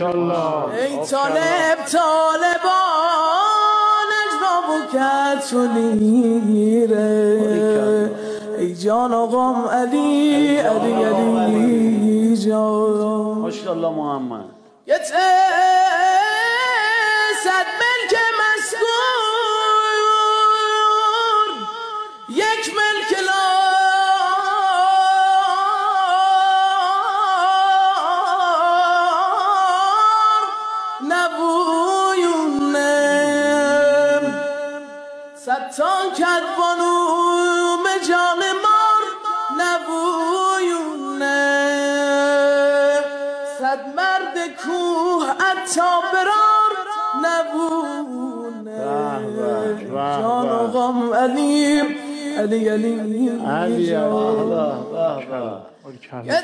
ماشاءالله. ای طالب طالبان اجرا و کتونیره ای جان آقام علی علی علی جان ماشاءالله محمد. یه صد ملک مسکون یک ملک ستان کدوانو مجان مار نبویونه صد مرد کوه عطا برار نبونه جان آقام علی علی علی علی الله. یه